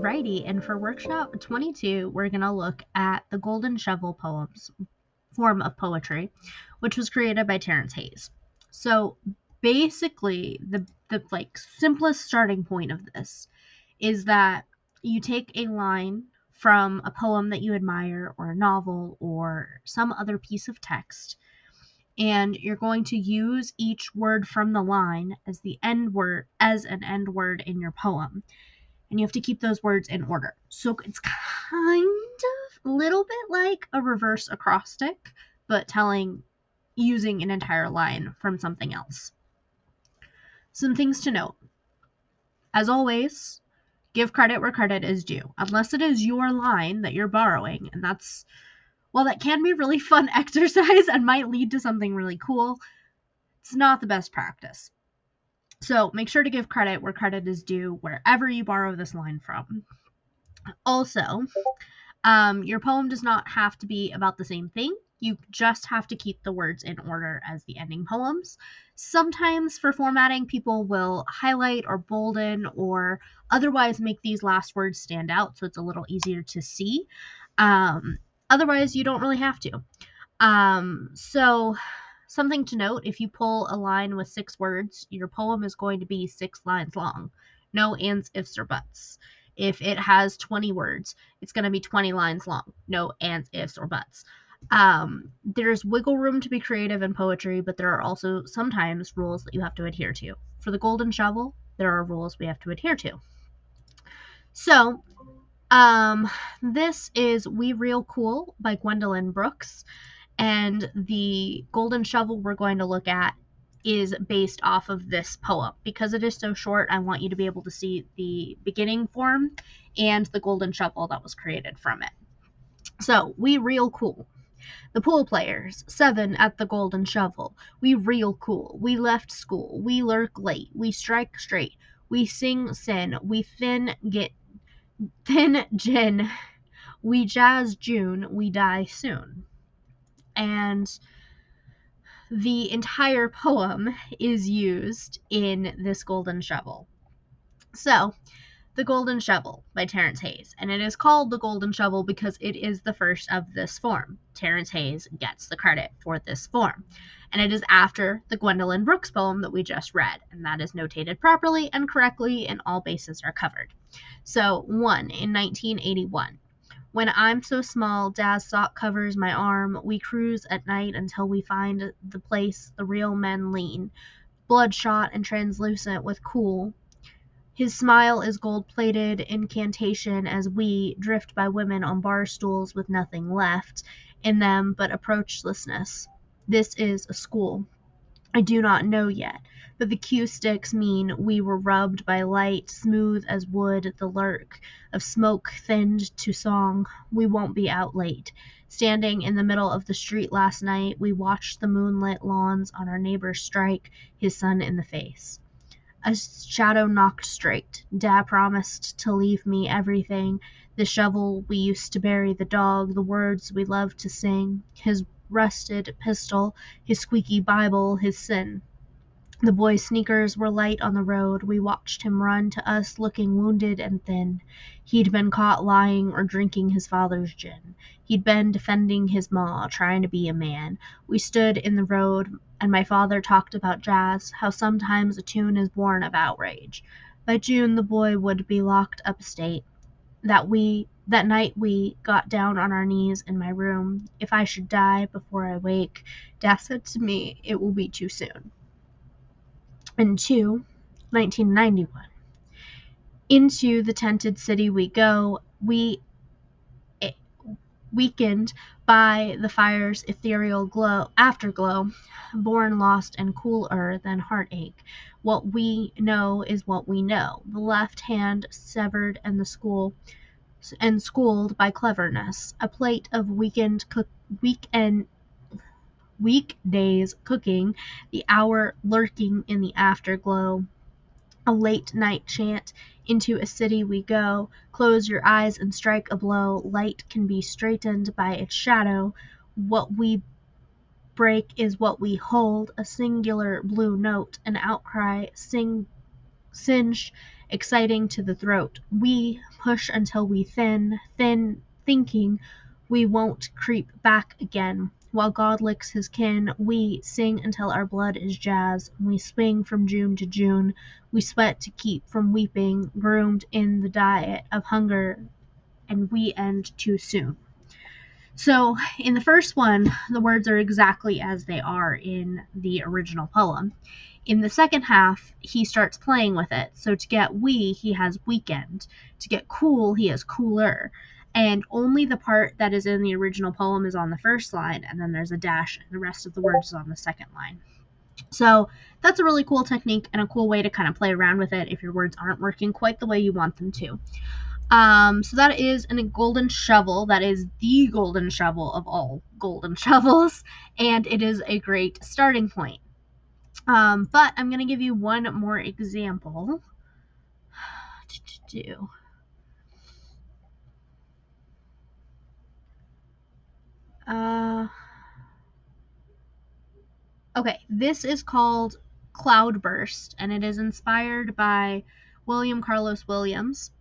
Alrighty, and for workshop 22, we're going to look at the Golden Shovel poems form of poetry, which was created by Terrance Hayes. So basically, the simplest starting point of this is that you take a line from a poem that you admire or a novel or some other piece of text, and you're going to use each word from the line as an end word in your poem. And you have to keep those words in order. So it's kind of a little bit like a reverse acrostic, but using an entire line from something else. Some things to note. As always, give credit where credit is due, unless it is your line that you're borrowing, and while that can be a really fun exercise and might lead to something really cool, it's not the best practice. So make sure to give credit where credit is due wherever you borrow this line from. Also, your poem does not have to be about the same thing. You just have to keep the words in order as the ending poems. Sometimes for formatting, people will highlight or bolden or otherwise make these last words stand out so it's a little easier to see. Otherwise, you don't really have to. So something to note, if you pull a line with 6 words, your poem is going to be 6 lines long. No ands, ifs, or buts. If it has 20 words, it's going to be 20 lines long. No ands, ifs, or buts. There's wiggle room to be creative in poetry, but there are also sometimes rules that you have to adhere to. For the Golden Shovel, there are rules we have to adhere to. So, this is We Real Cool by Gwendolyn Brooks. And the Golden Shovel we're going to look at is based off of this poem. Because it is so short, I want you to be able to see the beginning form and the golden shovel that was created from it. So, we real cool. The pool players, 7 at the Golden Shovel. We real cool. We left school. We lurk late. We strike straight. We sing sin. We thin gin. We jazz June. We die soon. And the entire poem is used in this Golden Shovel. So, The Golden Shovel by Terrance Hayes. And it is called The Golden Shovel because it is the first of this form. Terrance Hayes gets the credit for this form. And it is after the Gwendolyn Brooks poem that we just read. And that is notated properly and correctly, and all bases are covered. So, 1, in 1981. When I'm so small, Dad's sock covers my arm. We cruise at night until we find the place the real men lean, bloodshot and translucent with cool. His smile is gold-plated incantation as we drift by women on bar stools with nothing left in them but approachlessness. This is a school. I do not know yet, but the cue sticks mean we were rubbed by light, smooth as wood, the lurk of smoke thinned to song. We won't be out late. Standing in the middle of the street last night, we watched the moonlit lawns on our neighbor strike his son in the face. A shadow knocked straight. Dad promised to leave me everything. The shovel we used to bury the dog, the words we loved to sing, his rusted pistol, his squeaky Bible, his sin. The boy's sneakers were light on the road. We watched him run to us looking wounded and thin. He'd been caught lying or drinking his father's gin. He'd been defending his ma, trying to be a man. We stood in the road, and my father talked about jazz, how sometimes a tune is born of outrage. By June, the boy would be locked upstate. That night we got down on our knees in my room. If I should die before I wake, Dad said to me, it will be too soon. And 2, 1991. Into the tented city we go, weakened by the fire's ethereal afterglow, born lost and cooler than heartache. What we know is what we know. The left hand severed and schooled by cleverness. A plate of weekdays cooking, the hour lurking in the afterglow. A late night chant, into a city we go. Close your eyes and strike a blow. Light can be straightened by its shadow. What we break is what we hold. A singular blue note, an outcry, singed exciting to the throat. We push until we thin, thinking we won't creep back again. While God licks his kin, we sing until our blood is jazz. We swing from June to June. We sweat to keep from weeping, groomed in the diet of hunger, and we end too soon. So in the first one, the words are exactly as they are in the original poem. In the second half, he starts playing with it. So to get we, he has weekend. To get cool, he has cooler. And only the part that is in the original poem is on the first line, and then there's a dash, and the rest of the words is on the second line. So that's a really cool technique and a cool way to kind of play around with it if your words aren't working quite the way you want them to. So that is a golden shovel. That is the golden shovel of all golden shovels, and it is a great starting point. But I'm going to give you one more example to do. Okay, this is called Cloudburst, and it is inspired by William Carlos Williams,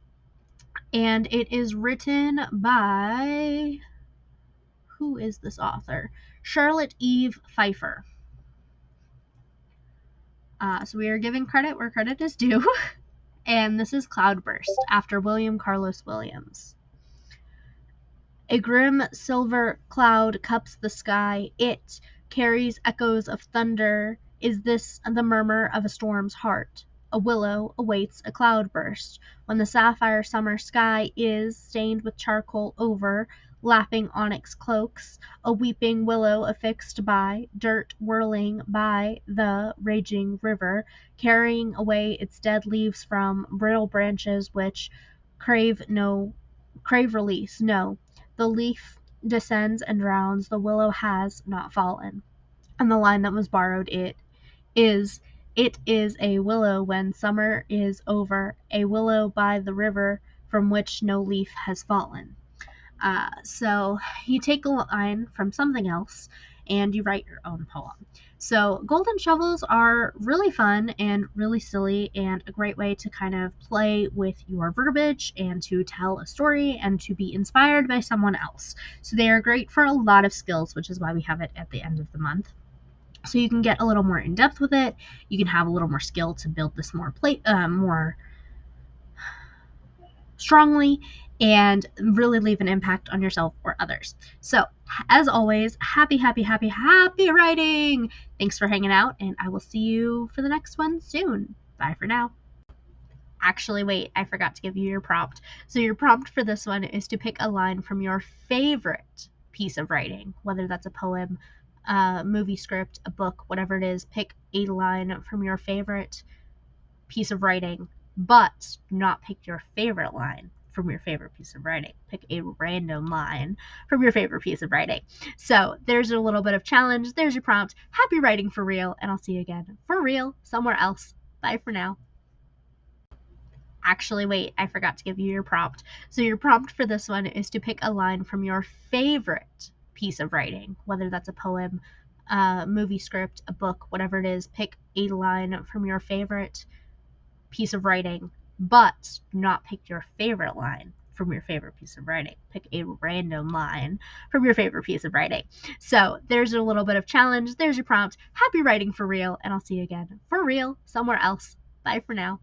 and it is written by, who is this author? Charlotte Eve Pfeiffer. So we are giving credit where credit is due, and this is Cloudburst after William Carlos Williams. A grim silver cloud cups the sky. It carries echoes of thunder. Is this the murmur of a storm's heart? A willow awaits a cloudburst when the sapphire summer sky is stained with charcoal over, lapping onyx cloaks, a weeping willow affixed by dirt whirling by the raging river, carrying away its dead leaves from brittle branches which crave release. No, the leaf descends and drowns, the willow has not fallen. And the line that was borrowed it is a willow when summer is over, a willow by the river from which no leaf has fallen. So you take a line from something else and you write your own poem. So golden shovels are really fun and really silly and a great way to kind of play with your verbiage and to tell a story and to be inspired by someone else. So they are great for a lot of skills, which is why we have it at the end of the month. So you can get a little more in depth with it. You can have a little more skill to build this more strongly and really leave an impact on yourself or others. So, as always, happy writing! Thanks for hanging out, and I will see you for the next one soon. Bye for now. Actually, wait, I forgot to give you your prompt. So your prompt for this one is to pick a line from your favorite piece of writing, whether that's a poem, a movie script, a book, whatever it is. Pick a line from your favorite piece of writing, but not pick your favorite line from your favorite piece of writing. Pick a random line from your favorite piece of writing. So there's a little bit of challenge. There's your prompt. Happy writing for real, and I'll see you again for real somewhere else. Bye for now. Actually, wait, I forgot to give you your prompt. So your prompt for this one is to pick a line from your favorite piece of writing, whether that's a poem, a movie script, a book, whatever it is. Pick a line from your favorite piece of writing, but not pick your favorite line from your favorite piece of writing. Pick a random line from your favorite piece of writing. So there's a little bit of challenge. There's your prompt. Happy writing for real, and I'll see you again for real somewhere else. Bye for now.